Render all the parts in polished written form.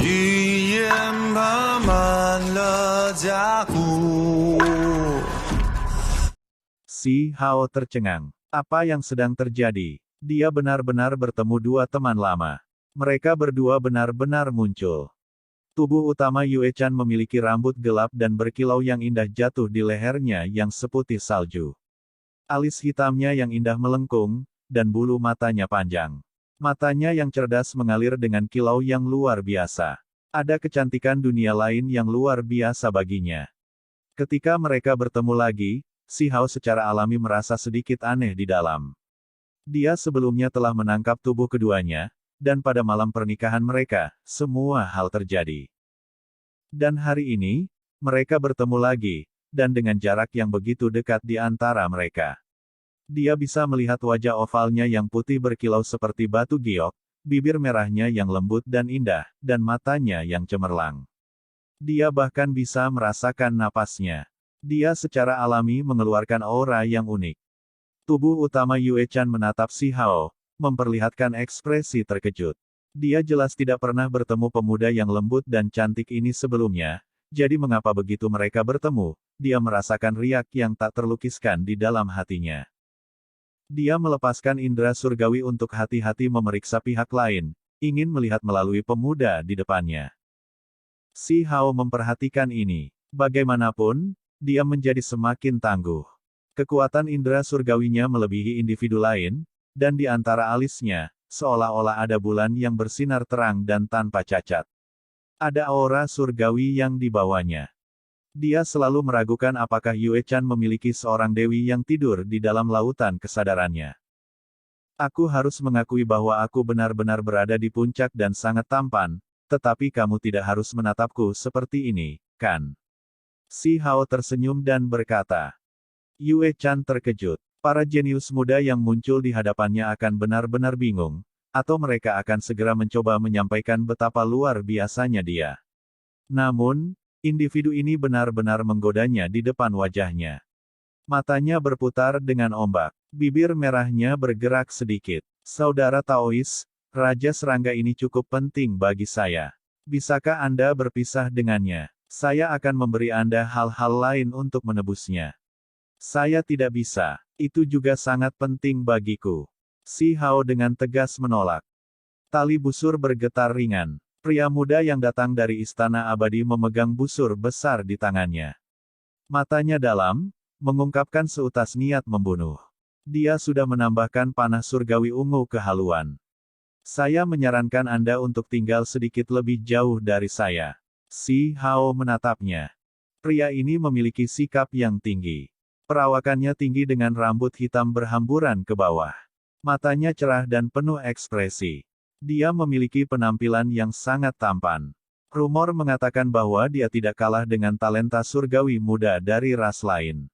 语言爬满了甲骨。Si Hao tercengang. Apa yang sedang terjadi? Dia benar-benar bertemu dua teman lama. Mereka berdua benar-benar muncul. Tubuh utama Yue Chan memiliki rambut gelap dan berkilau yang indah jatuh di lehernya yang seputih salju. Alis hitamnya yang indah melengkung, dan bulu matanya panjang. Matanya yang cerdas mengalir dengan kilau yang luar biasa. Ada kecantikan dunia lain yang luar biasa baginya. Ketika mereka bertemu lagi, si Hao secara alami merasa sedikit aneh di dalam. Dia sebelumnya telah menangkap tubuh keduanya, dan pada malam pernikahan mereka, semua hal terjadi. Dan hari ini, mereka bertemu lagi, dan dengan jarak yang begitu dekat di antara mereka. Dia bisa melihat wajah ovalnya yang putih berkilau seperti batu giok, bibir merahnya yang lembut dan indah, dan matanya yang cemerlang. Dia bahkan bisa merasakan napasnya. Dia secara alami mengeluarkan aura yang unik. Tubuh utama Yue Chan menatap si Hao, memperlihatkan ekspresi terkejut. Dia jelas tidak pernah bertemu pemuda yang lembut dan cantik ini sebelumnya, jadi mengapa begitu mereka bertemu, dia merasakan riak yang tak terlukiskan di dalam hatinya. Dia melepaskan indera surgawi untuk hati-hati memeriksa pihak lain, ingin melihat melalui pemuda di depannya. Si Hao memperhatikan ini. Bagaimanapun, dia menjadi semakin tangguh. Kekuatan indera surgawinya melebihi individu lain, dan di antara alisnya, seolah-olah ada bulan yang bersinar terang dan tanpa cacat. Ada aura surgawi yang dibawanya. Dia selalu meragukan apakah Yue Chan memiliki seorang dewi yang tidur di dalam lautan kesadarannya. Aku harus mengakui bahwa aku benar-benar berada di puncak dan sangat tampan, tetapi kamu tidak harus menatapku seperti ini, kan? Si Hao tersenyum dan berkata. Yue Chan terkejut. Para jenius muda yang muncul di hadapannya akan benar-benar bingung, atau mereka akan segera mencoba menyampaikan betapa luar biasanya dia. Namun, individu ini benar-benar menggodanya di depan wajahnya. Matanya berputar dengan ombak. Bibir merahnya bergerak sedikit. Saudara Taois, Raja Serangga ini cukup penting bagi saya. Bisakah Anda berpisah dengannya? Saya akan memberi Anda hal-hal lain untuk menebusnya. Saya tidak bisa. Itu juga sangat penting bagiku. Si Hao dengan tegas menolak. Tali busur bergetar ringan. Pria muda yang datang dari Istana Abadi memegang busur besar di tangannya. Matanya dalam, mengungkapkan seutas niat membunuh. Dia sudah menambahkan panah surgawi ungu ke haluan. Saya menyarankan Anda untuk tinggal sedikit lebih jauh dari saya. Si Hao menatapnya. Pria ini memiliki sikap yang tinggi. Perawakannya tinggi dengan rambut hitam berhamburan ke bawah. Matanya cerah dan penuh ekspresi. Dia memiliki penampilan yang sangat tampan. Rumor mengatakan bahwa dia tidak kalah dengan talenta surgawi muda dari ras lain.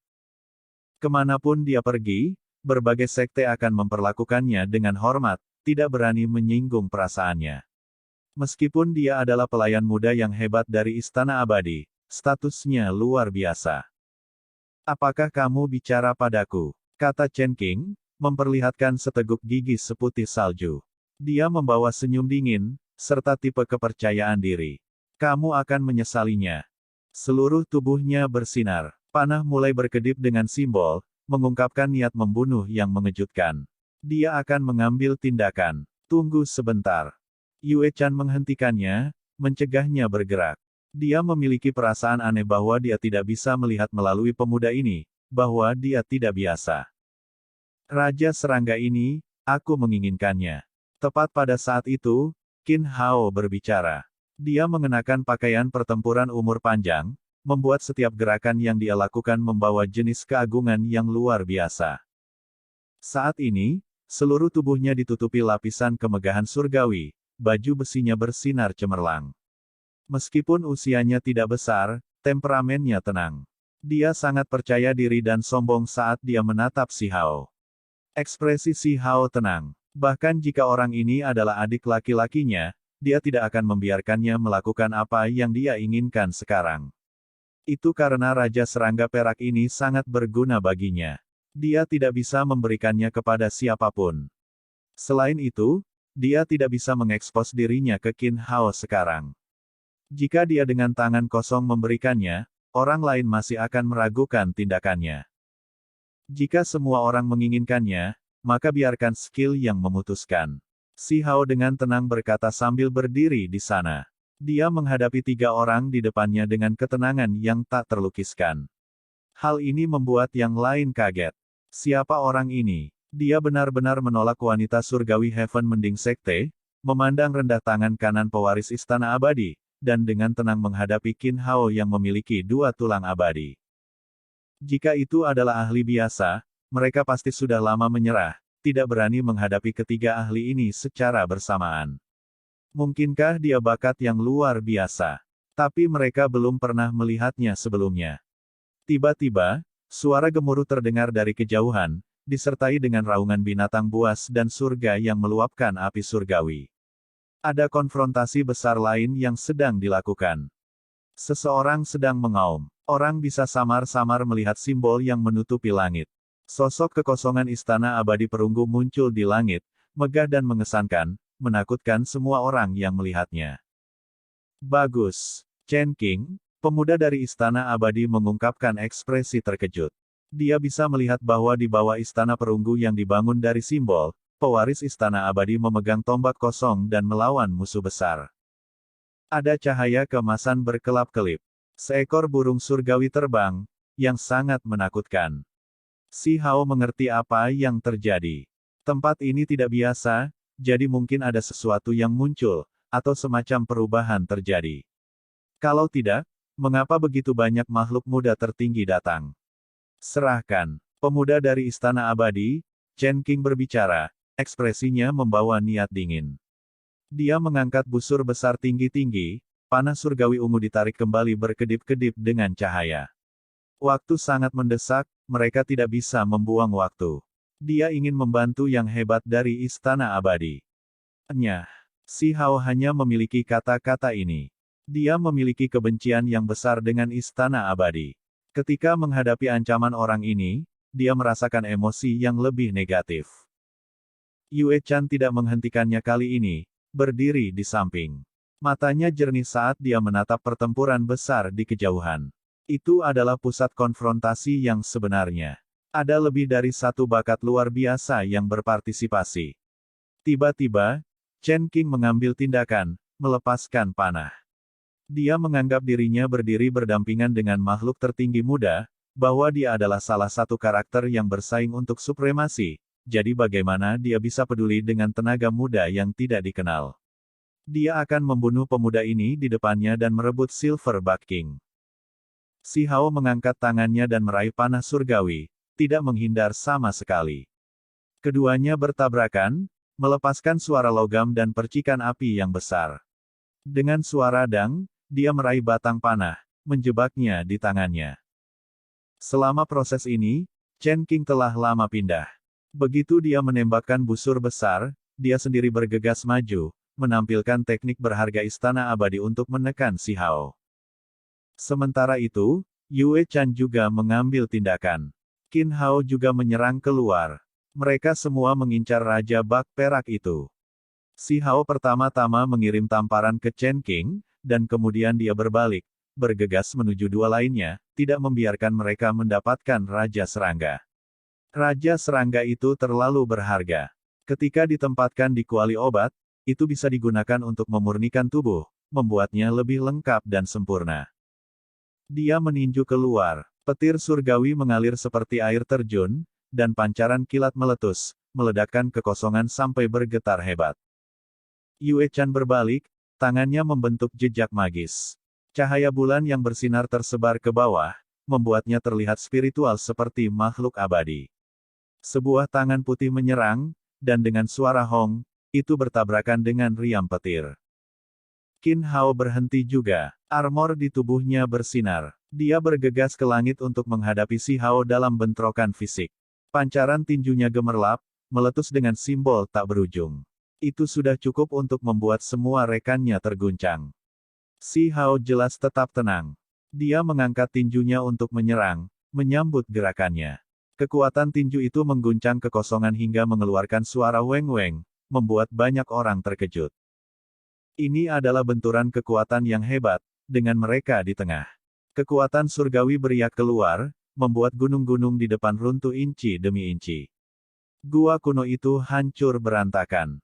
Kemanapun dia pergi, berbagai sekte akan memperlakukannya dengan hormat, tidak berani menyinggung perasaannya. Meskipun dia adalah pelayan muda yang hebat dari Istana Abadi, statusnya luar biasa. Apakah kamu bicara padaku? Kata Chen Qing, memperlihatkan seteguk gigi seputih salju. Dia membawa senyum dingin, serta tipe kepercayaan diri. Kamu akan menyesalinya. Seluruh tubuhnya bersinar. Panah mulai berkedip dengan simbol, mengungkapkan niat membunuh yang mengejutkan. Dia akan mengambil tindakan. Tunggu sebentar. Yue Chan menghentikannya, mencegahnya bergerak. Dia memiliki perasaan aneh bahwa dia tidak bisa melihat melalui pemuda ini, bahwa dia tidak biasa. Raja Serangga ini, aku menginginkannya. Tepat pada saat itu, Qin Hao berbicara. Dia mengenakan pakaian pertempuran umur panjang, membuat setiap gerakan yang dia lakukan membawa jenis keagungan yang luar biasa. Saat ini, seluruh tubuhnya ditutupi lapisan kemegahan surgawi, baju besinya bersinar cemerlang. Meskipun usianya tidak besar, temperamennya tenang. Dia sangat percaya diri dan sombong saat dia menatap si Hao. Ekspresi si Hao tenang. Bahkan jika orang ini adalah adik laki-lakinya, dia tidak akan membiarkannya melakukan apa yang dia inginkan sekarang. Itu karena Raja Serangga Perak ini sangat berguna baginya. Dia tidak bisa memberikannya kepada siapapun. Selain itu, dia tidak bisa mengekspos dirinya ke Qin Hao sekarang. Jika dia dengan tangan kosong memberikannya, orang lain masih akan meragukan tindakannya. Jika semua orang menginginkannya, maka biarkan skill yang memutuskan. Si Hao dengan tenang berkata sambil berdiri di sana. Dia menghadapi 3 orang di depannya dengan ketenangan yang tak terlukiskan. Hal ini membuat yang lain kaget. Siapa orang ini? Dia benar-benar menolak wanita surgawi Heaven Mending Sekte, memandang rendah tangan kanan pewaris Istana Abadi, dan dengan tenang menghadapi Qin Hao yang memiliki 2 tulang abadi. Jika itu adalah ahli biasa, mereka pasti sudah lama menyerah, tidak berani menghadapi ketiga ahli ini secara bersamaan. Mungkinkah dia bakat yang luar biasa? Tapi mereka belum pernah melihatnya sebelumnya. Tiba-tiba, suara gemuruh terdengar dari kejauhan, disertai dengan raungan binatang buas dan surga yang meluapkan api surgawi. Ada konfrontasi besar lain yang sedang dilakukan. Seseorang sedang mengaum. Orang bisa samar-samar melihat simbol yang menutupi langit. Sosok kekosongan Istana Abadi Perunggu muncul di langit, megah dan mengesankan, menakutkan semua orang yang melihatnya. Bagus. Chen Qing, pemuda dari Istana Abadi mengungkapkan ekspresi terkejut. Dia bisa melihat bahwa di bawah Istana Perunggu yang dibangun dari simbol, pewaris Istana Abadi memegang tombak kosong dan melawan musuh besar. Ada cahaya keemasan berkelap-kelip. Seekor burung surgawi terbang, yang sangat menakutkan. Si Hao mengerti apa yang terjadi. Tempat ini tidak biasa, jadi mungkin ada sesuatu yang muncul, atau semacam perubahan terjadi. Kalau tidak, mengapa begitu banyak makhluk muda tertinggi datang? Serahkan. Pemuda dari Istana Abadi, Chen Qing berbicara, ekspresinya membawa niat dingin. Dia mengangkat busur besar tinggi-tinggi, panah surgawi ungu ditarik kembali berkedip-kedip dengan cahaya. Waktu sangat mendesak, mereka tidak bisa membuang waktu. Dia ingin membantu yang hebat dari Istana Abadi. Nyah. Si Hao hanya memiliki kata-kata ini. Dia memiliki kebencian yang besar dengan Istana Abadi. Ketika menghadapi ancaman orang ini, dia merasakan emosi yang lebih negatif. Yue Chan tidak menghentikannya kali ini, berdiri di samping. Matanya jernih saat dia menatap pertempuran besar di kejauhan. Itu adalah pusat konfrontasi yang sebenarnya. Ada lebih dari 1 bakat luar biasa yang berpartisipasi. Tiba-tiba, Chen Qing mengambil tindakan, melepaskan panah. Dia menganggap dirinya berdiri berdampingan dengan makhluk tertinggi muda, bahwa dia adalah salah satu karakter yang bersaing untuk supremasi, jadi bagaimana dia bisa peduli dengan tenaga muda yang tidak dikenal. Dia akan membunuh pemuda ini di depannya dan merebut Silver Buck King. Si Hao mengangkat tangannya dan meraih panah surgawi, tidak menghindar sama sekali. Keduanya bertabrakan, melepaskan suara logam dan percikan api yang besar. Dengan suara dang, dia meraih batang panah, menjebaknya di tangannya. Selama proses ini, Chen Qing telah lama pindah. Begitu dia menembakkan busur besar, dia sendiri bergegas maju, menampilkan teknik berharga Istana Abadi untuk menekan si Hao. Sementara itu, Yue Chan juga mengambil tindakan. Qin Hao juga menyerang keluar. Mereka semua mengincar Raja Bak Perak itu. Si Hao pertama-tama mengirim tamparan ke Chen Qing, dan kemudian dia berbalik, bergegas menuju 2 lainnya, tidak membiarkan mereka mendapatkan Raja Serangga. Raja Serangga itu terlalu berharga. Ketika ditempatkan di kuali obat, itu bisa digunakan untuk memurnikan tubuh, membuatnya lebih lengkap dan sempurna. Dia meninju keluar, petir surgawi mengalir seperti air terjun, dan pancaran kilat meletus, meledakkan kekosongan sampai bergetar hebat. Yue Chan berbalik, tangannya membentuk jejak magis. Cahaya bulan yang bersinar tersebar ke bawah, membuatnya terlihat spiritual seperti makhluk abadi. Sebuah tangan putih menyerang, dan dengan suara hong, itu bertabrakan dengan riam petir. Qin Hao berhenti juga, armor di tubuhnya bersinar. Dia bergegas ke langit untuk menghadapi si Hao dalam bentrokan fisik. Pancaran tinjunya gemerlap, meletus dengan simbol tak berujung. Itu sudah cukup untuk membuat semua rekannya terguncang. Si Hao jelas tetap tenang. Dia mengangkat tinjunya untuk menyerang, menyambut gerakannya. Kekuatan tinju itu mengguncang kekosongan hingga mengeluarkan suara weng-weng, membuat banyak orang terkejut. Ini adalah benturan kekuatan yang hebat, dengan mereka di tengah. Kekuatan surgawi beriak keluar, membuat gunung-gunung di depan runtuh inci demi inci. Gua kuno itu hancur berantakan.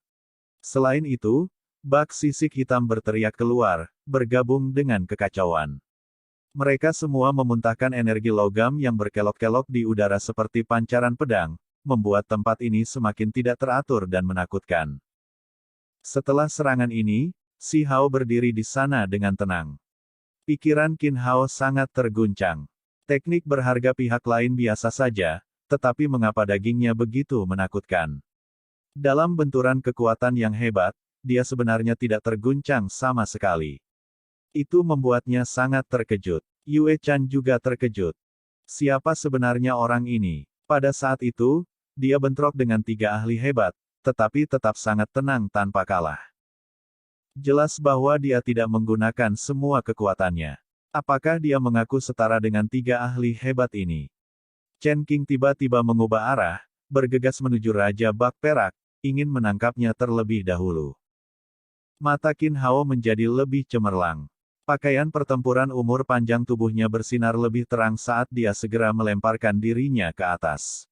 Selain itu, bak sisik hitam berteriak keluar, bergabung dengan kekacauan. Mereka semua memuntahkan energi logam yang berkelok-kelok di udara seperti pancaran pedang, membuat tempat ini semakin tidak teratur dan menakutkan. Setelah serangan ini, Si Hao berdiri di sana dengan tenang. Pikiran Qin Hao sangat terguncang. Teknik berharga pihak lain biasa saja, tetapi mengapa dagingnya begitu menakutkan? Dalam benturan kekuatan yang hebat, dia sebenarnya tidak terguncang sama sekali. Itu membuatnya sangat terkejut. Yue Chan juga terkejut. Siapa sebenarnya orang ini? Pada saat itu, dia bentrok dengan 3 ahli hebat, tetapi tetap sangat tenang tanpa kalah. Jelas bahwa dia tidak menggunakan semua kekuatannya. Apakah dia mengaku setara dengan 3 ahli hebat ini? Chen Qing tiba-tiba mengubah arah, bergegas menuju Raja Bak Perak, ingin menangkapnya terlebih dahulu. Mata Qin Hao menjadi lebih cemerlang. Pakaian pertempuran umur panjang tubuhnya bersinar lebih terang saat dia segera melemparkan dirinya ke atas.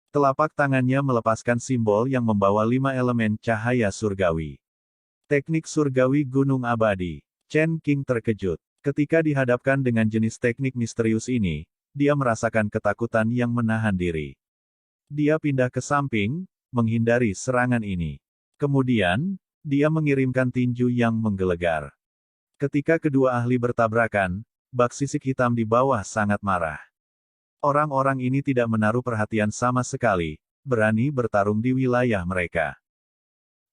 Telapak tangannya melepaskan simbol yang membawa 5 elemen cahaya surgawi. Teknik surgawi Gunung Abadi. Chen Qing terkejut. Ketika dihadapkan dengan jenis teknik misterius ini, dia merasakan ketakutan yang menahan diri. Dia pindah ke samping, menghindari serangan ini. Kemudian, dia mengirimkan tinju yang menggelegar. Ketika kedua ahli bertabrakan, bak sisik hitam di bawah sangat marah. Orang-orang ini tidak menaruh perhatian sama sekali, berani bertarung di wilayah mereka.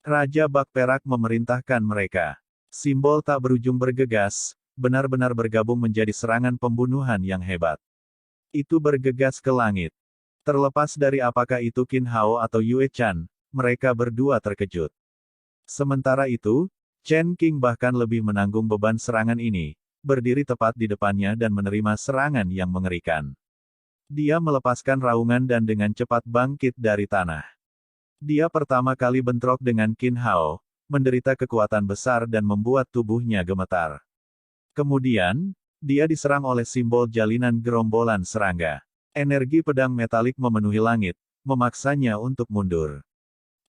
Raja Bak Perak memerintahkan mereka. Simbol tak berujung bergegas, benar-benar bergabung menjadi serangan pembunuhan yang hebat. Itu bergegas ke langit. Terlepas dari apakah itu Qin Hao atau Yue Chan, mereka berdua terkejut. Sementara itu, Chen Qing bahkan lebih menanggung beban serangan ini, berdiri tepat di depannya dan menerima serangan yang mengerikan. Dia melepaskan raungan dan dengan cepat bangkit dari tanah. Dia pertama kali bentrok dengan Qin Hao, menderita kekuatan besar dan membuat tubuhnya gemetar. Kemudian, dia diserang oleh simbol jalinan gerombolan serangga. Energi pedang metalik memenuhi langit, memaksanya untuk mundur.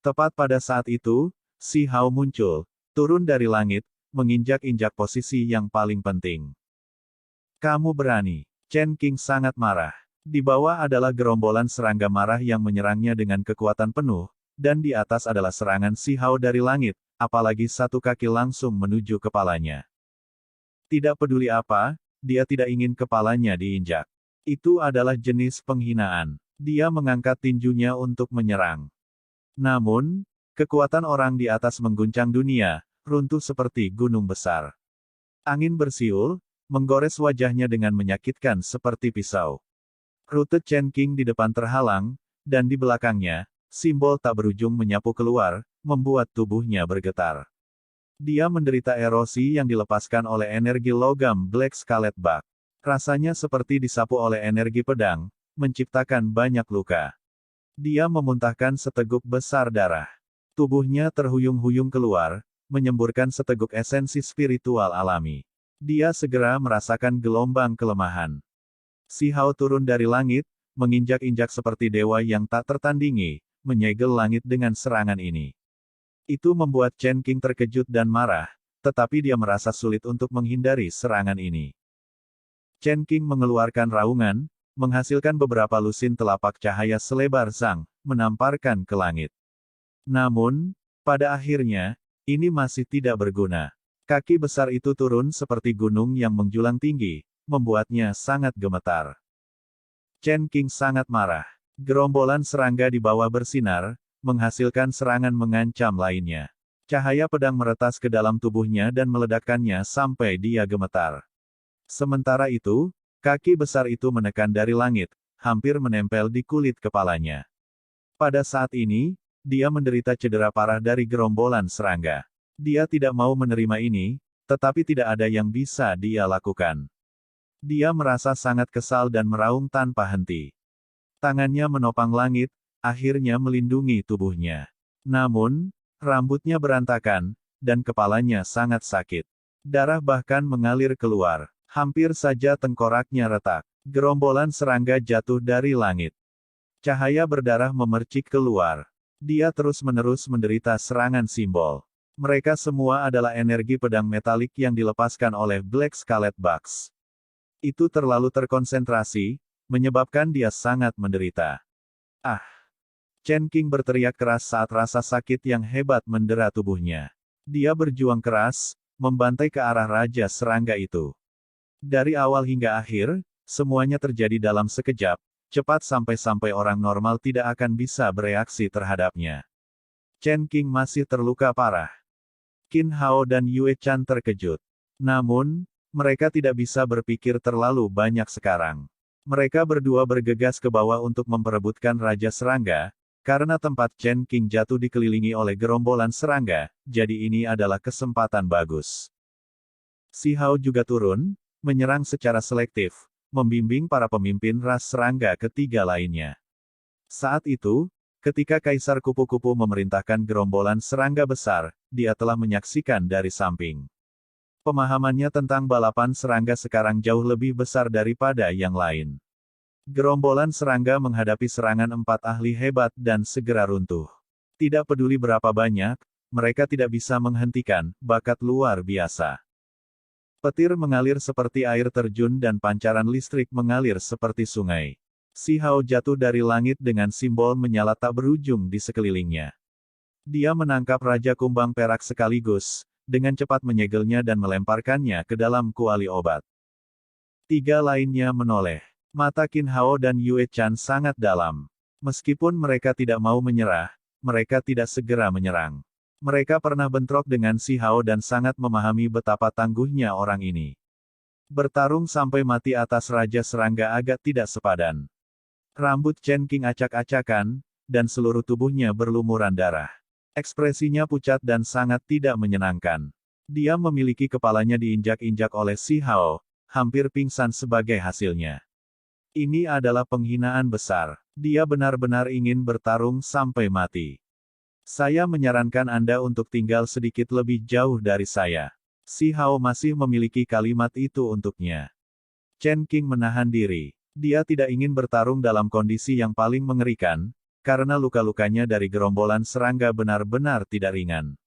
Tepat pada saat itu, Si Hao muncul, turun dari langit, menginjak-injak posisi yang paling penting. Kamu berani. Chen Qing sangat marah. Di bawah adalah gerombolan serangga marah yang menyerangnya dengan kekuatan penuh, dan di atas adalah serangan Si Hao dari langit, apalagi satu kaki langsung menuju kepalanya. Tidak peduli apa, dia tidak ingin kepalanya diinjak. Itu adalah jenis penghinaan. Dia mengangkat tinjunya untuk menyerang. Namun, kekuatan orang di atas mengguncang dunia, runtuh seperti gunung besar. Angin bersiul, menggores wajahnya dengan menyakitkan seperti pisau. Rute Chen Qing di depan terhalang, dan di belakangnya, simbol tak berujung menyapu keluar, membuat tubuhnya bergetar. Dia menderita erosi yang dilepaskan oleh energi logam Black Scarlet Bug. Rasanya seperti disapu oleh energi pedang, menciptakan banyak luka. Dia memuntahkan seteguk besar darah. Tubuhnya terhuyung-huyung keluar, menyemburkan seteguk esensi spiritual alami. Dia segera merasakan gelombang kelemahan. Si Hao turun dari langit, menginjak-injak seperti dewa yang tak tertandingi, menyegel langit dengan serangan ini. Itu membuat Chen Qing terkejut dan marah, tetapi dia merasa sulit untuk menghindari serangan ini. Chen Qing mengeluarkan raungan, menghasilkan beberapa lusin telapak cahaya selebar zang, menamparkan ke langit. Namun, pada akhirnya, ini masih tidak berguna. Kaki besar itu turun seperti gunung yang menjulang tinggi, membuatnya sangat gemetar. Chen Qing sangat marah. Gerombolan serangga di bawah bersinar, menghasilkan serangan mengancam lainnya. Cahaya pedang meretas ke dalam tubuhnya dan meledakkannya sampai dia gemetar. Sementara itu, kaki besar itu menekan dari langit, hampir menempel di kulit kepalanya. Pada saat ini, dia menderita cedera parah dari gerombolan serangga. Dia tidak mau menerima ini, tetapi tidak ada yang bisa dia lakukan. Dia merasa sangat kesal dan meraung tanpa henti. Tangannya menopang langit, akhirnya melindungi tubuhnya. Namun, rambutnya berantakan, dan kepalanya sangat sakit. Darah bahkan mengalir keluar. Hampir saja tengkoraknya retak. Gerombolan serangga jatuh dari langit. Cahaya berdarah memercik keluar. Dia terus-menerus menderita serangan simbol. Mereka semua adalah energi pedang metalik yang dilepaskan oleh Black Scarlet Bugs. Itu terlalu terkonsentrasi, menyebabkan dia sangat menderita. Ah! Chen King berteriak keras saat rasa sakit yang hebat mendera tubuhnya. Dia berjuang keras, membantai ke arah Raja Serangga itu. Dari awal hingga akhir, semuanya terjadi dalam sekejap, cepat sampai-sampai orang normal tidak akan bisa bereaksi terhadapnya. Chen King masih terluka parah. Qin Hao dan Yue Chan terkejut. Namun, mereka tidak bisa berpikir terlalu banyak sekarang. Mereka berdua bergegas ke bawah untuk memperebutkan Raja Serangga, karena tempat Chen King jatuh dikelilingi oleh gerombolan serangga, jadi ini adalah kesempatan bagus. Si Hao juga turun, menyerang secara selektif, membimbing para pemimpin ras serangga ketiga lainnya. Saat itu, ketika Kaisar Kupu-Kupu memerintahkan gerombolan serangga besar, dia telah menyaksikan dari samping. Pemahamannya tentang balapan serangga sekarang jauh lebih besar daripada yang lain. Gerombolan serangga menghadapi serangan 4 ahli hebat dan segera runtuh. Tidak peduli berapa banyak, mereka tidak bisa menghentikan bakat luar biasa. Petir mengalir seperti air terjun dan pancaran listrik mengalir seperti sungai. Si Hao jatuh dari langit dengan simbol menyala tak berujung di sekelilingnya. Dia menangkap Raja Kumbang Perak sekaligus, dengan cepat menyegelnya dan melemparkannya ke dalam kuali obat. 3 lainnya menoleh. Mata Qin Hao dan Yue Chan sangat dalam. Meskipun mereka tidak mau menyerah, mereka tidak segera menyerang. Mereka pernah bentrok dengan Si Hao dan sangat memahami betapa tangguhnya orang ini. Bertarung sampai mati atas Raja Serangga agak tidak sepadan. Rambut Chen King acak-acakan, dan seluruh tubuhnya berlumuran darah. Ekspresinya pucat dan sangat tidak menyenangkan. Dia memiliki kepalanya diinjak-injak oleh Si Hao, hampir pingsan sebagai hasilnya. Ini adalah penghinaan besar. Dia benar-benar ingin bertarung sampai mati. Saya menyarankan Anda untuk tinggal sedikit lebih jauh dari saya. Si Hao masih memiliki kalimat itu untuknya. Chen King menahan diri. Dia tidak ingin bertarung dalam kondisi yang paling mengerikan, karena luka-lukanya dari gerombolan serangga benar-benar tidak ringan.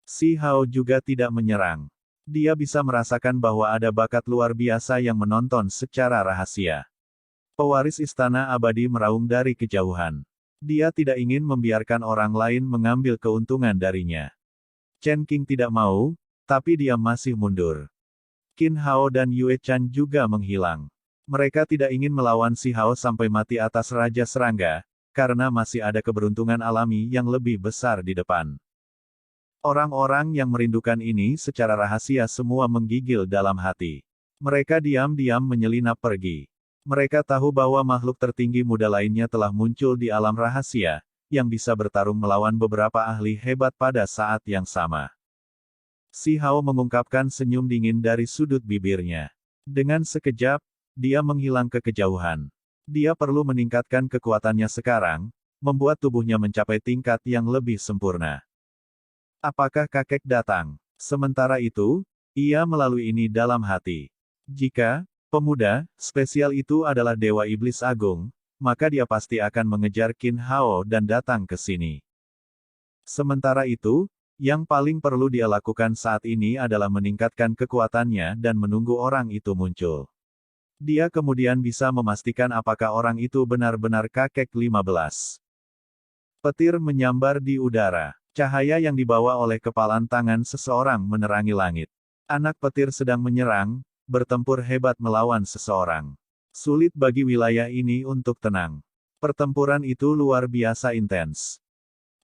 Si Hao juga tidak menyerang. Dia bisa merasakan bahwa ada bakat luar biasa yang menonton secara rahasia. Pewaris Istana Abadi meraung dari kejauhan. Dia tidak ingin membiarkan orang lain mengambil keuntungan darinya. Chen King tidak mau, tapi dia masih mundur. Qin Hao dan Yue Chan juga menghilang. Mereka tidak ingin melawan Si Hao sampai mati atas Raja Serangga, karena masih ada keberuntungan alami yang lebih besar di depan. Orang-orang yang merindukan ini secara rahasia semua menggigil dalam hati. Mereka diam-diam menyelinap pergi. Mereka tahu bahwa makhluk tertinggi muda lainnya telah muncul di alam rahasia, yang bisa bertarung melawan beberapa ahli hebat pada saat yang sama. Si Hao mengungkapkan senyum dingin dari sudut bibirnya. Dengan sekejap, dia menghilang ke kejauhan. Dia perlu meningkatkan kekuatannya sekarang, membuat tubuhnya mencapai tingkat yang lebih sempurna. Apakah kakek datang? Sementara itu, ia melalui ini dalam hati. Jika pemuda spesial itu adalah Dewa Iblis Agung, maka dia pasti akan mengejar Qin Hao dan datang ke sini. Sementara itu, yang paling perlu dia lakukan saat ini adalah meningkatkan kekuatannya dan menunggu orang itu muncul. Dia kemudian bisa memastikan apakah orang itu benar-benar kakek 15. Petir menyambar di udara. Cahaya yang dibawa oleh kepalan tangan seseorang menerangi langit. Anak petir sedang menyerang, bertempur hebat melawan seseorang. Sulit bagi wilayah ini untuk tenang. Pertempuran itu luar biasa intens.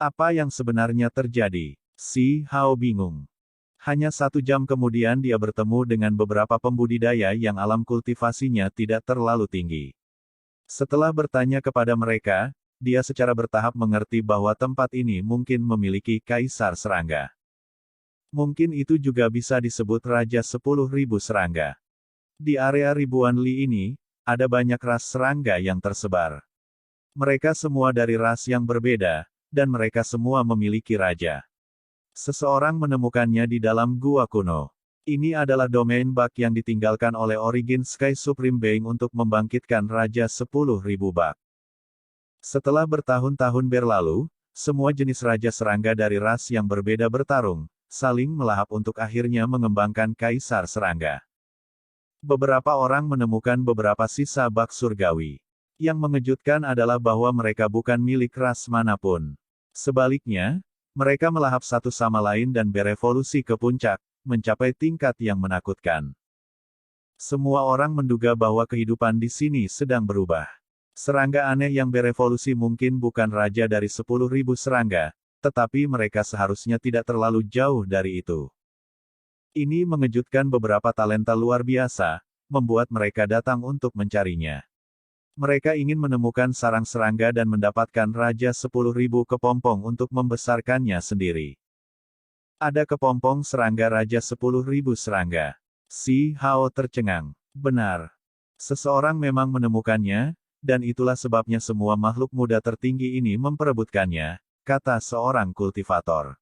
Apa yang sebenarnya terjadi? Si Hao bingung. Hanya 1 jam kemudian dia bertemu dengan beberapa pembudidaya yang alam kultivasinya tidak terlalu tinggi. Setelah bertanya kepada mereka, dia secara bertahap mengerti bahwa tempat ini mungkin memiliki Kaisar Serangga. Mungkin itu juga bisa disebut Raja 10.000 Serangga. Di area ribuan li ini, ada banyak ras serangga yang tersebar. Mereka semua dari ras yang berbeda, dan mereka semua memiliki raja. Seseorang menemukannya di dalam gua kuno. Ini adalah domain bak yang ditinggalkan oleh Origin Sky Supreme Being untuk membangkitkan Raja 10.000 bak. Setelah bertahun-tahun berlalu, semua jenis Raja Serangga dari ras yang berbeda bertarung, saling melahap untuk akhirnya mengembangkan Kaisar Serangga. Beberapa orang menemukan beberapa sisa bak surgawi. Yang mengejutkan adalah bahwa mereka bukan milik ras manapun. Sebaliknya, mereka melahap satu sama lain dan berevolusi ke puncak, mencapai tingkat yang menakutkan. Semua orang menduga bahwa kehidupan di sini sedang berubah. Serangga aneh yang berevolusi mungkin bukan raja dari 10.000 serangga, tetapi mereka seharusnya tidak terlalu jauh dari itu. Ini mengejutkan beberapa talenta luar biasa, membuat mereka datang untuk mencarinya. Mereka ingin menemukan sarang serangga dan mendapatkan Raja 10.000 kepompong untuk membesarkannya sendiri. Ada kepompong serangga Raja 10.000 serangga. Si Hao tercengang. Benar. Seseorang memang menemukannya, dan itulah sebabnya semua makhluk muda tertinggi ini memperebutkannya, kata seorang kultivator.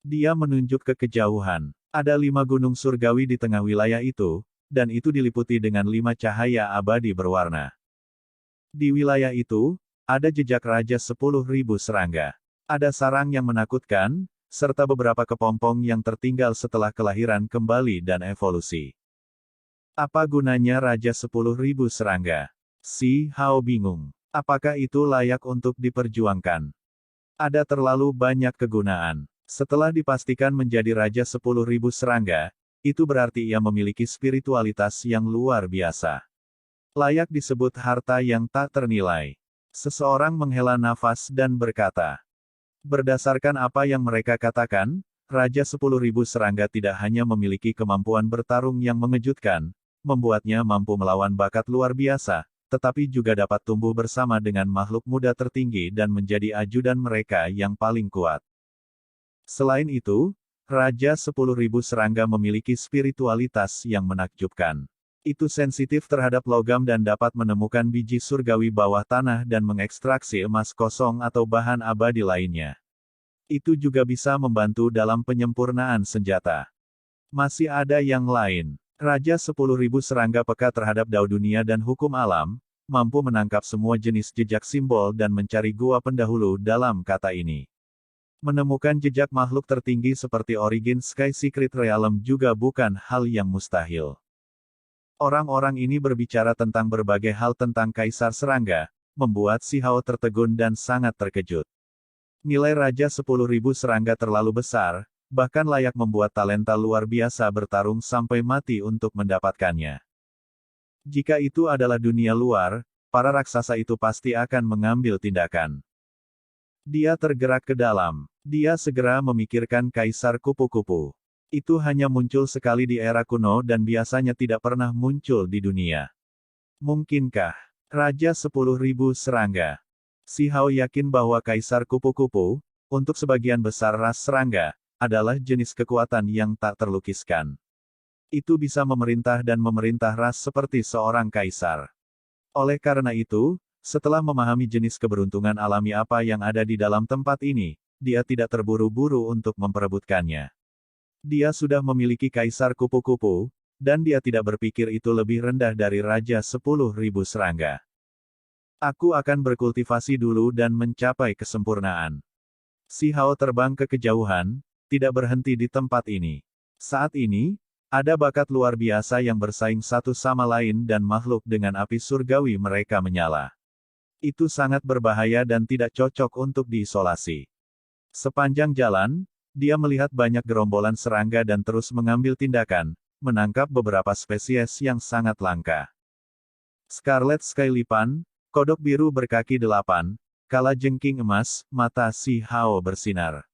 Dia menunjuk ke kejauhan. Ada 5 gunung surgawi di tengah wilayah itu, dan itu diliputi dengan 5 cahaya abadi berwarna. Di wilayah itu, ada jejak Raja 10.000 serangga. Ada sarang yang menakutkan, serta beberapa kepompong yang tertinggal setelah kelahiran kembali dan evolusi. Apa gunanya Raja 10.000 serangga? Si Hao bingung. Apakah itu layak untuk diperjuangkan? Ada terlalu banyak kegunaan. Setelah dipastikan menjadi Raja 10.000 serangga, itu berarti ia memiliki spiritualitas yang luar biasa. Layak disebut harta yang tak ternilai. Seseorang menghela nafas dan berkata, berdasarkan apa yang mereka katakan, Raja 10.000 serangga tidak hanya memiliki kemampuan bertarung yang mengejutkan, membuatnya mampu melawan bakat luar biasa, tetapi juga dapat tumbuh bersama dengan makhluk muda tertinggi dan menjadi ajudan mereka yang paling kuat. Selain itu, Raja 10.000 serangga memiliki spiritualitas yang menakjubkan. Itu sensitif terhadap logam dan dapat menemukan biji surgawi bawah tanah dan mengekstraksi emas kosong atau bahan abadi lainnya. Itu juga bisa membantu dalam penyempurnaan senjata. Masih ada yang lain. Raja 10.000 serangga peka terhadap dao dunia dan hukum alam, mampu menangkap semua jenis jejak simbol dan mencari gua pendahulu dalam kata ini. Menemukan jejak makhluk tertinggi seperti Origin Sky Secret Realm juga bukan hal yang mustahil. Orang-orang ini berbicara tentang berbagai hal tentang Kaisar Serangga, membuat si Hao tertegun dan sangat terkejut. Nilai Raja 10.000 serangga terlalu besar, bahkan layak membuat talenta luar biasa bertarung sampai mati untuk mendapatkannya. Jika itu adalah dunia luar, para raksasa itu pasti akan mengambil tindakan. Dia tergerak ke dalam. Dia segera memikirkan Kaisar Kupu-Kupu. Itu hanya muncul sekali di era kuno dan biasanya tidak pernah muncul di dunia. Mungkinkah Raja 10.000 serangga? Si Hao yakin bahwa Kaisar Kupu-Kupu, untuk sebagian besar ras serangga, adalah jenis kekuatan yang tak terlukiskan. Itu bisa memerintah dan memerintah ras seperti seorang kaisar. Oleh karena itu, setelah memahami jenis keberuntungan alami apa yang ada di dalam tempat ini, dia tidak terburu-buru untuk memperebutkannya. Dia sudah memiliki Kaisar Kupu-Kupu, dan dia tidak berpikir itu lebih rendah dari Raja 10.000 serangga. Aku akan berkultivasi dulu dan mencapai kesempurnaan. Si Hao terbang ke kejauhan, tidak berhenti di tempat ini. Saat ini, ada bakat luar biasa yang bersaing satu sama lain dan makhluk dengan api surgawi mereka menyala. Itu sangat berbahaya dan tidak cocok untuk diisolasi. Sepanjang jalan, dia melihat banyak gerombolan serangga dan terus mengambil tindakan, menangkap beberapa spesies yang sangat langka. Scarlet Sky Lipan, kodok biru berkaki 8, kalajengking emas, mata si Hao bersinar.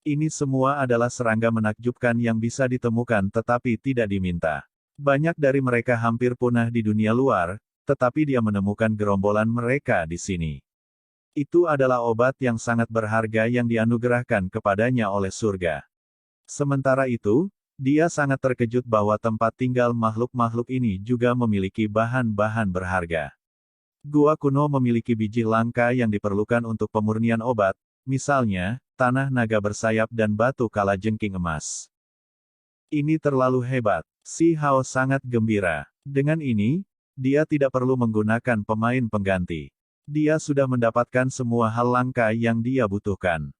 Ini semua adalah serangga menakjubkan yang bisa ditemukan tetapi tidak diminta. Banyak dari mereka hampir punah di dunia luar, tetapi dia menemukan gerombolan mereka di sini. Itu adalah obat yang sangat berharga yang dianugerahkan kepadanya oleh surga. Sementara itu, dia sangat terkejut bahwa tempat tinggal makhluk-makhluk ini juga memiliki bahan-bahan berharga. Gua kuno memiliki biji langka yang diperlukan untuk pemurnian obat, misalnya, tanah naga bersayap dan batu kalajengking emas. Ini terlalu hebat. Si Hao sangat gembira. Dengan ini, dia tidak perlu menggunakan pemain pengganti. Dia sudah mendapatkan semua hal langka yang dia butuhkan.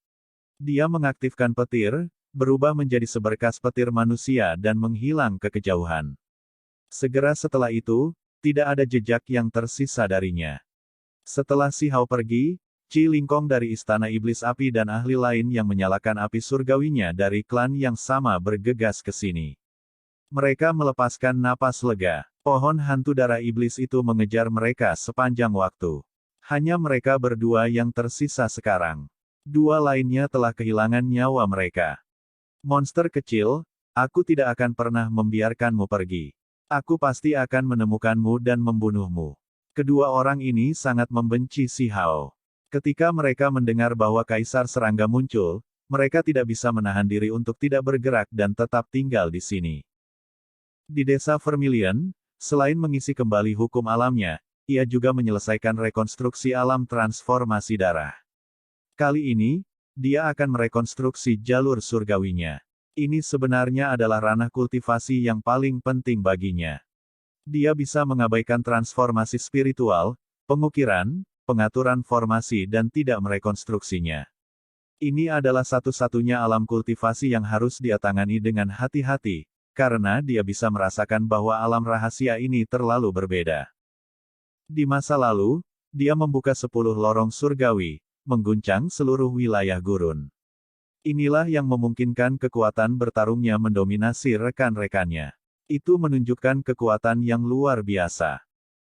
Dia mengaktifkan petir, berubah menjadi seberkas petir manusia dan menghilang ke kejauhan. Segera setelah itu, tidak ada jejak yang tersisa darinya. Setelah Si Hao pergi, Qi Lingkong dari Istana Iblis Api dan ahli lain yang menyalakan api surgawinya dari klan yang sama bergegas ke sini. Mereka melepaskan napas lega. Pohon hantu darah iblis itu mengejar mereka sepanjang waktu. Hanya mereka berdua yang tersisa sekarang. Dua lainnya telah kehilangan nyawa mereka. Monster kecil, aku tidak akan pernah membiarkanmu pergi. Aku pasti akan menemukanmu dan membunuhmu. Kedua orang ini sangat membenci Si Hao. Ketika mereka mendengar bahwa Kaisar Serangga muncul, mereka tidak bisa menahan diri untuk tidak bergerak dan tetap tinggal di sini. Di desa Vermilion, selain mengisi kembali hukum alamnya, ia juga menyelesaikan rekonstruksi alam transformasi darah. Kali ini, dia akan merekonstruksi jalur surgawinya. Ini sebenarnya adalah ranah kultivasi yang paling penting baginya. Dia bisa mengabaikan transformasi spiritual, pengukiran, pengaturan formasi dan tidak merekonstruksinya. Ini adalah satu-satunya alam kultivasi yang harus dia tangani dengan hati-hati, karena dia bisa merasakan bahwa alam rahasia ini terlalu berbeda. Di masa lalu, dia membuka 10 lorong surgawi, mengguncang seluruh wilayah gurun. Inilah yang memungkinkan kekuatan bertarungnya mendominasi rekan-rekannya. Itu menunjukkan kekuatan yang luar biasa.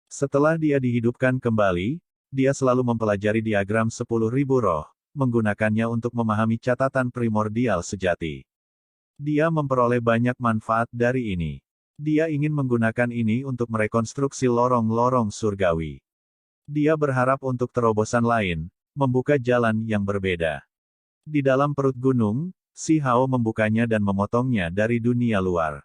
Setelah dia dihidupkan kembali, dia selalu mempelajari diagram 10.000 roh, menggunakannya untuk memahami catatan primordial sejati. Dia memperoleh banyak manfaat dari ini. Dia ingin menggunakan ini untuk merekonstruksi lorong-lorong surgawi. Dia berharap untuk terobosan lain, membuka jalan yang berbeda. Di dalam perut gunung, Si Hao membukanya dan memotongnya dari dunia luar.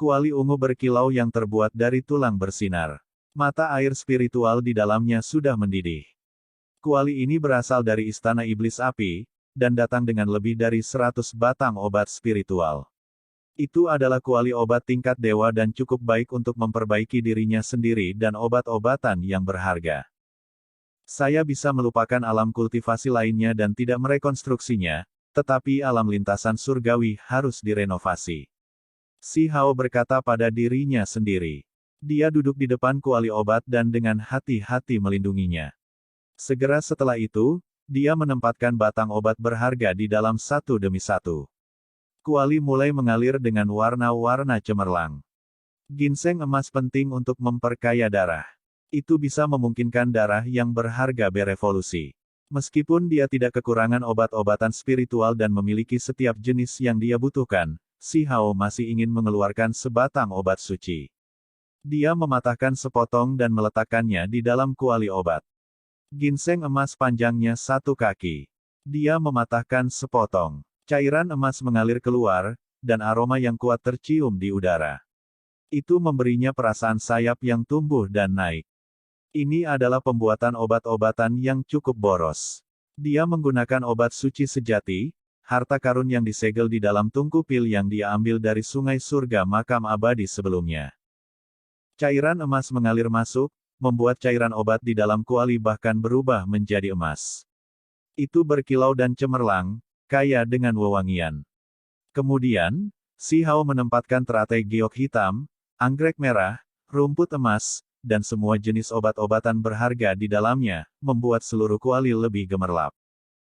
Kuali ungu berkilau yang terbuat dari tulang bersinar. Mata air spiritual di dalamnya sudah mendidih. Kuali ini berasal dari Istana Iblis Api, dan datang dengan lebih dari 100 batang obat spiritual. Itu adalah kuali obat tingkat dewa dan cukup baik untuk memperbaiki dirinya sendiri dan obat-obatan yang berharga. Saya bisa melupakan alam kultivasi lainnya dan tidak merekonstruksinya, tetapi alam lintasan surgawi harus direnovasi. Si Hao berkata pada dirinya sendiri. Dia duduk di depan kuali obat dan dengan hati-hati melindunginya. Segera setelah itu, dia menempatkan batang obat berharga di dalam satu demi satu. Kuali mulai mengalir dengan warna-warna cemerlang. Ginseng emas penting untuk memperkaya darah. Itu bisa memungkinkan darah yang berharga berevolusi. Meskipun dia tidak kekurangan obat-obatan spiritual dan memiliki setiap jenis yang dia butuhkan, Si Hao masih ingin mengeluarkan sebatang obat suci. Dia mematahkan sepotong dan meletakkannya di dalam kuali obat. Ginseng emas panjangnya 1 kaki. Dia mematahkan sepotong. Cairan emas mengalir keluar, dan aroma yang kuat tercium di udara. Itu memberinya perasaan sayap yang tumbuh dan naik. Ini adalah pembuatan obat-obatan yang cukup boros. Dia menggunakan obat suci sejati, harta karun yang disegel di dalam tungku pil yang dia ambil dari sungai surga makam abadi sebelumnya. Cairan emas mengalir masuk, membuat cairan obat di dalam kuali bahkan berubah menjadi emas. Itu berkilau dan cemerlang, kaya dengan wewangian. Kemudian, Si Hao menempatkan teratai giok hitam, anggrek merah, rumput emas, dan semua jenis obat-obatan berharga di dalamnya, membuat seluruh kuali lebih gemerlap.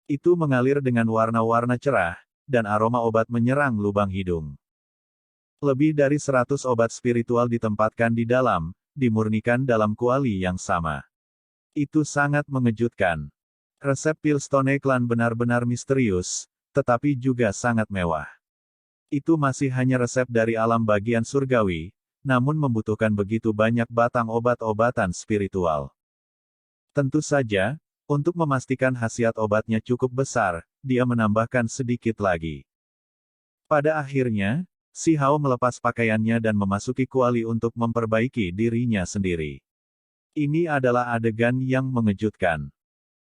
Itu mengalir dengan warna-warna cerah, dan aroma obat menyerang lubang hidung. Lebih dari 100 obat spiritual ditempatkan di dalam, dimurnikan dalam kuali yang sama. Itu sangat mengejutkan. Resep pil Stone Clan benar-benar misterius, tetapi juga sangat mewah. Itu masih hanya resep dari alam bagian surgawi, namun membutuhkan begitu banyak batang obat-obatan spiritual. Tentu saja, untuk memastikan khasiat obatnya cukup besar, dia menambahkan sedikit lagi. Pada akhirnya, Si Hao melepas pakaiannya dan memasuki kuali untuk memperbaiki dirinya sendiri. Ini adalah adegan yang mengejutkan.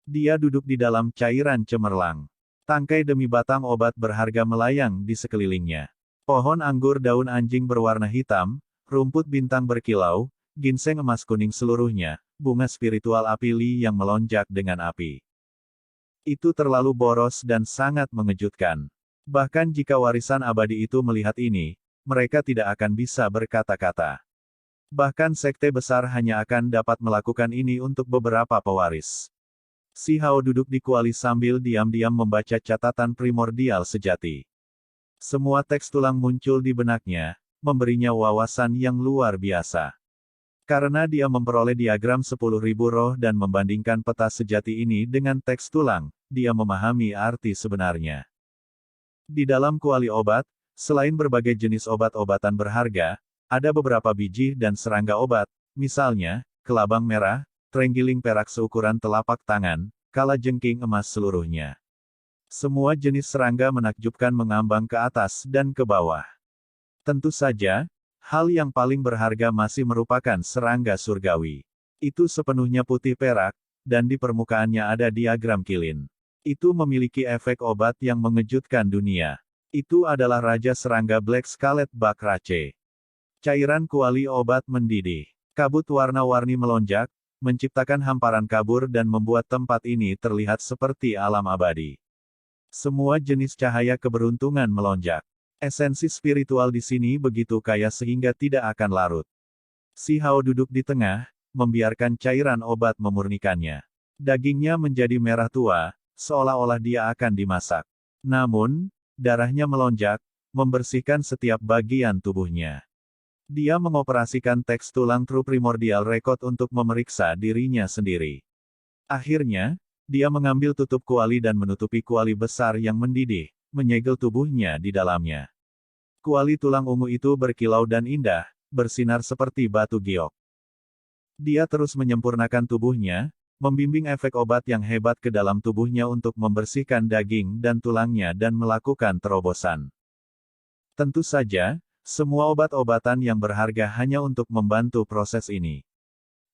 Dia duduk di dalam cairan cemerlang. Tangkai demi batang obat berharga melayang di sekelilingnya. Pohon anggur daun anjing berwarna hitam, rumput bintang berkilau, ginseng emas kuning seluruhnya, bunga spiritual api li yang melonjak dengan api. Itu terlalu boros dan sangat mengejutkan. Bahkan jika warisan abadi itu melihat ini, mereka tidak akan bisa berkata-kata. Bahkan sekte besar hanya akan dapat melakukan ini untuk beberapa pewaris. Si Hao duduk di kuali sambil diam-diam membaca catatan primordial sejati. Semua teks tulang muncul di benaknya, memberinya wawasan yang luar biasa. Karena dia memperoleh diagram 10.000 roh dan membandingkan peta sejati ini dengan teks tulang, dia memahami arti sebenarnya. Di dalam kuali obat, selain berbagai jenis obat-obatan berharga, ada beberapa biji dan serangga obat, misalnya, kelabang merah, terenggiling perak seukuran telapak tangan, kalajengking emas seluruhnya. Semua jenis serangga menakjubkan mengambang ke atas dan ke bawah. Tentu saja, hal yang paling berharga masih merupakan serangga surgawi. Itu sepenuhnya putih perak, dan di permukaannya ada diagram kilin. Itu memiliki efek obat yang mengejutkan dunia. Itu adalah Raja Serangga Black Scarlet Bakrace. Cairan kuali obat mendidih. Kabut warna-warni melonjak, menciptakan hamparan kabur dan membuat tempat ini terlihat seperti alam abadi. Semua jenis cahaya keberuntungan melonjak. Esensi spiritual di sini begitu kaya sehingga tidak akan larut. Si Hao duduk di tengah, membiarkan cairan obat memurnikannya. Dagingnya menjadi merah tua, seolah-olah dia akan dimasak. Namun, darahnya melonjak, membersihkan setiap bagian tubuhnya. Dia mengoperasikan teks tulang True Primordial Record untuk memeriksa dirinya sendiri. Akhirnya, dia mengambil tutup kuali dan menutupi kuali besar yang mendidih, menyegel tubuhnya di dalamnya. Kuali tulang ungu itu berkilau dan indah, bersinar seperti batu giok. Dia terus menyempurnakan tubuhnya, membimbing efek obat yang hebat ke dalam tubuhnya untuk membersihkan daging dan tulangnya dan melakukan terobosan. Tentu saja, semua obat-obatan yang berharga hanya untuk membantu proses ini.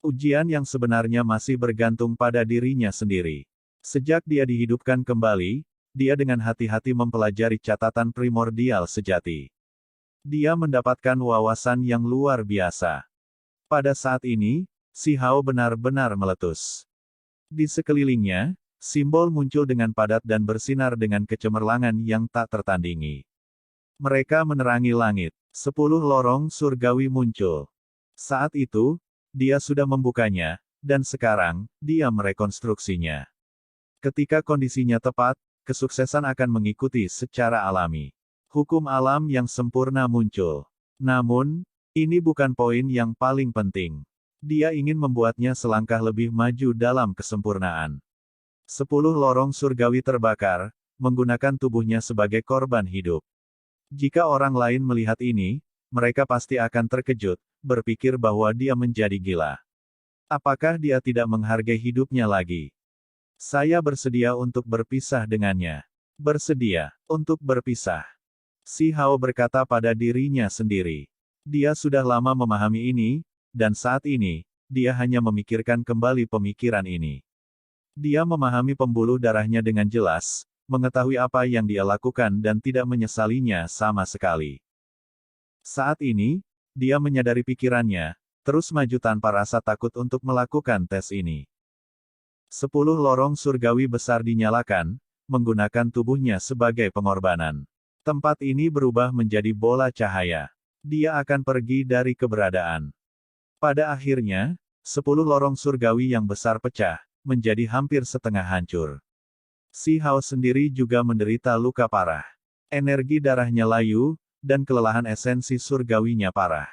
Ujian yang sebenarnya masih bergantung pada dirinya sendiri. Sejak dia dihidupkan kembali, dia dengan hati-hati mempelajari catatan primordial sejati. Dia mendapatkan wawasan yang luar biasa. Pada saat ini, si Hao benar-benar meletus. Di sekelilingnya, simbol muncul dengan padat dan bersinar dengan kecemerlangan yang tak tertandingi. Mereka menerangi langit. 10 lorong surgawi muncul. Saat itu, dia sudah membukanya, dan sekarang, dia merekonstruksinya. Ketika kondisinya tepat, kesuksesan akan mengikuti secara alami. Hukum alam yang sempurna muncul. Namun, ini bukan poin yang paling penting. Dia ingin membuatnya selangkah lebih maju dalam kesempurnaan. 10 lorong surgawi terbakar, menggunakan tubuhnya sebagai korban hidup. Jika orang lain melihat ini, mereka pasti akan terkejut, berpikir bahwa dia menjadi gila. Apakah dia tidak menghargai hidupnya lagi? Saya bersedia untuk berpisah dengannya. Bersedia untuk berpisah. Si Hao berkata pada dirinya sendiri. Dia sudah lama memahami ini, dan saat ini, dia hanya memikirkan kembali pemikiran ini. Dia memahami pembuluh darahnya dengan jelas, mengetahui apa yang dia lakukan dan tidak menyesalinya sama sekali. Saat ini, dia menyadari pikirannya, terus maju tanpa rasa takut untuk melakukan tes ini. 10 lorong surgawi besar dinyalakan, menggunakan tubuhnya sebagai pengorbanan. Tempat ini berubah menjadi bola cahaya. Dia akan pergi dari keberadaan. Pada akhirnya, 10 lorong surgawi yang besar pecah, menjadi hampir setengah hancur. Si Hao sendiri juga menderita luka parah. Energi darahnya layu, dan kelelahan esensi surgawinya parah.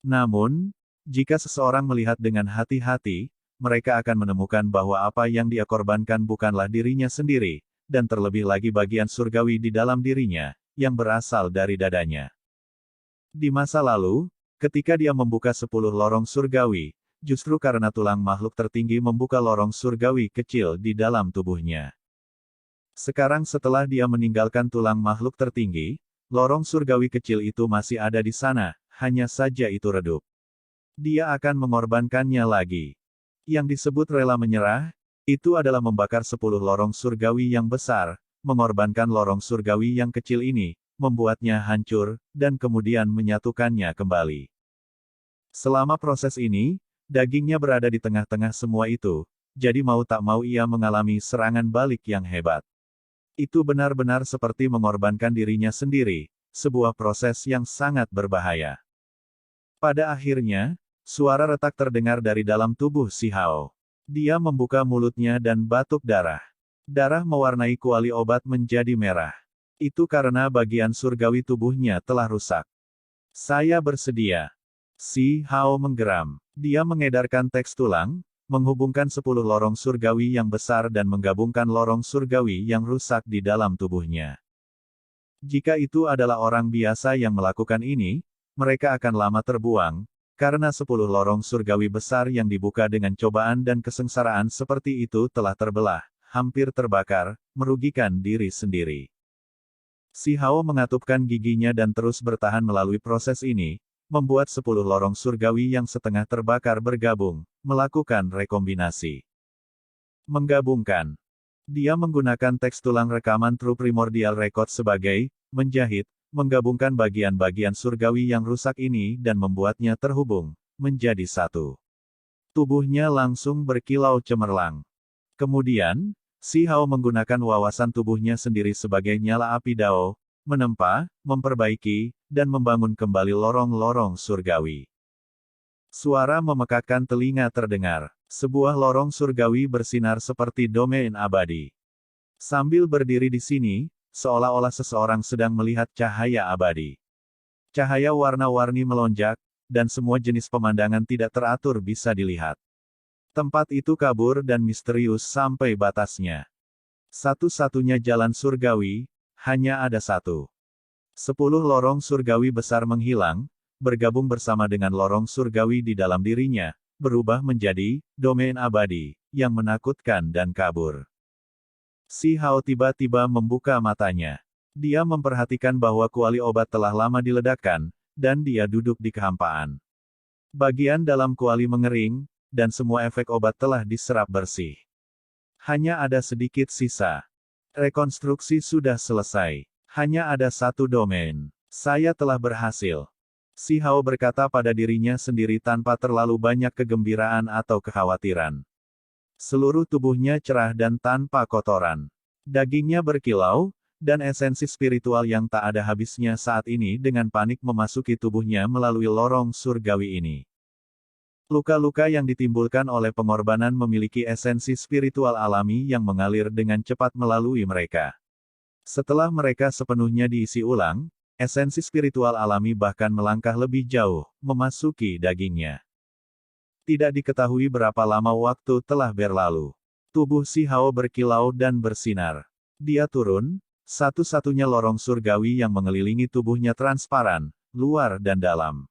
Namun, jika seseorang melihat dengan hati-hati, mereka akan menemukan bahwa apa yang dia korbankan bukanlah dirinya sendiri, dan terlebih lagi bagian surgawi di dalam dirinya, yang berasal dari dadanya. Di masa lalu, ketika dia membuka 10 lorong surgawi, justru karena tulang makhluk tertinggi membuka lorong surgawi kecil di dalam tubuhnya. Sekarang setelah dia meninggalkan tulang makhluk tertinggi, lorong surgawi kecil itu masih ada di sana, hanya saja itu redup. Dia akan mengorbankannya lagi. Yang disebut rela menyerah, itu adalah membakar 10 lorong surgawi yang besar, mengorbankan lorong surgawi yang kecil ini, membuatnya hancur, dan kemudian menyatukannya kembali. Selama proses ini, dagingnya berada di tengah-tengah semua itu, jadi mau tak mau ia mengalami serangan balik yang hebat. Itu benar-benar seperti mengorbankan dirinya sendiri, sebuah proses yang sangat berbahaya. Pada akhirnya, suara retak terdengar dari dalam tubuh si Hao. Dia membuka mulutnya dan batuk darah. Darah mewarnai kuali obat menjadi merah. Itu karena bagian surgawi tubuhnya telah rusak. Saya bersedia. Si Hao menggeram. Dia mengedarkan teks tulang, menghubungkan 10 lorong surgawi yang besar dan menggabungkan lorong surgawi yang rusak di dalam tubuhnya. Jika itu adalah orang biasa yang melakukan ini, mereka akan lama terbuang, karena 10 lorong surgawi besar yang dibuka dengan cobaan dan kesengsaraan seperti itu telah terbelah, hampir terbakar, merugikan diri sendiri. Si Hao mengatupkan giginya dan terus bertahan melalui proses ini, membuat 10 lorong surgawi yang setengah terbakar bergabung, melakukan rekombinasi. Menggabungkan. Dia menggunakan teks tulang rekaman True Primordial Record sebagai menjahit, menggabungkan bagian-bagian surgawi yang rusak ini dan membuatnya terhubung, menjadi satu. Tubuhnya langsung berkilau cemerlang. Kemudian, si Hao menggunakan wawasan tubuhnya sendiri sebagai nyala api Dao, menempa, memperbaiki, dan membangun kembali lorong-lorong surgawi. Suara memekakkan telinga terdengar. Sebuah lorong surgawi bersinar seperti domain abadi. Sambil berdiri di sini, seolah-olah seseorang sedang melihat cahaya abadi. Cahaya warna-warni melonjak, dan semua jenis pemandangan tidak teratur bisa dilihat. Tempat itu kabur dan misterius sampai batasnya. Satu-satunya jalan surgawi, hanya ada satu. 10 lorong surgawi besar menghilang, bergabung bersama dengan lorong surgawi di dalam dirinya, berubah menjadi domain abadi, yang menakutkan dan kabur. Si Hao tiba-tiba membuka matanya. Dia memperhatikan bahwa kuali obat telah lama diledakkan, dan dia duduk di kehampaan. Bagian dalam kuali mengering, dan semua efek obat telah diserap bersih. Hanya ada sedikit sisa. Rekonstruksi sudah selesai. Hanya ada satu domain. Saya telah berhasil. Si Hao berkata pada dirinya sendiri tanpa terlalu banyak kegembiraan atau kekhawatiran. Seluruh tubuhnya cerah dan tanpa kotoran. Dagingnya berkilau, dan esensi spiritual yang tak ada habisnya saat ini dengan panik memasuki tubuhnya melalui lorong surgawi ini. Luka-luka yang ditimbulkan oleh pengorbanan memiliki esensi spiritual alami yang mengalir dengan cepat melalui mereka. Setelah mereka sepenuhnya diisi ulang, esensi spiritual alami bahkan melangkah lebih jauh, memasuki dagingnya. Tidak diketahui berapa lama waktu telah berlalu. Tubuh si Hao berkilau dan bersinar. Dia turun, satu-satunya lorong surgawi yang mengelilingi tubuhnya transparan, luar dan dalam.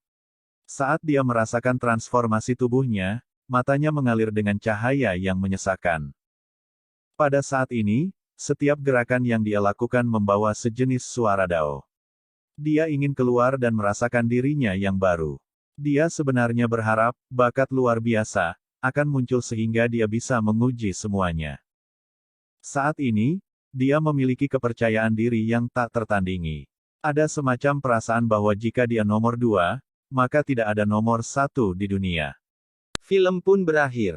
Saat dia merasakan transformasi tubuhnya, matanya mengalir dengan cahaya yang menyesakkan. Pada saat ini, setiap gerakan yang dia lakukan membawa sejenis suara Dao. Dia ingin keluar dan merasakan dirinya yang baru. Dia sebenarnya berharap, bakat luar biasa, akan muncul sehingga dia bisa menguji semuanya. Saat ini, dia memiliki kepercayaan diri yang tak tertandingi. Ada semacam perasaan bahwa jika dia nomor 2, maka tidak ada nomor 1 di dunia. Film pun berakhir.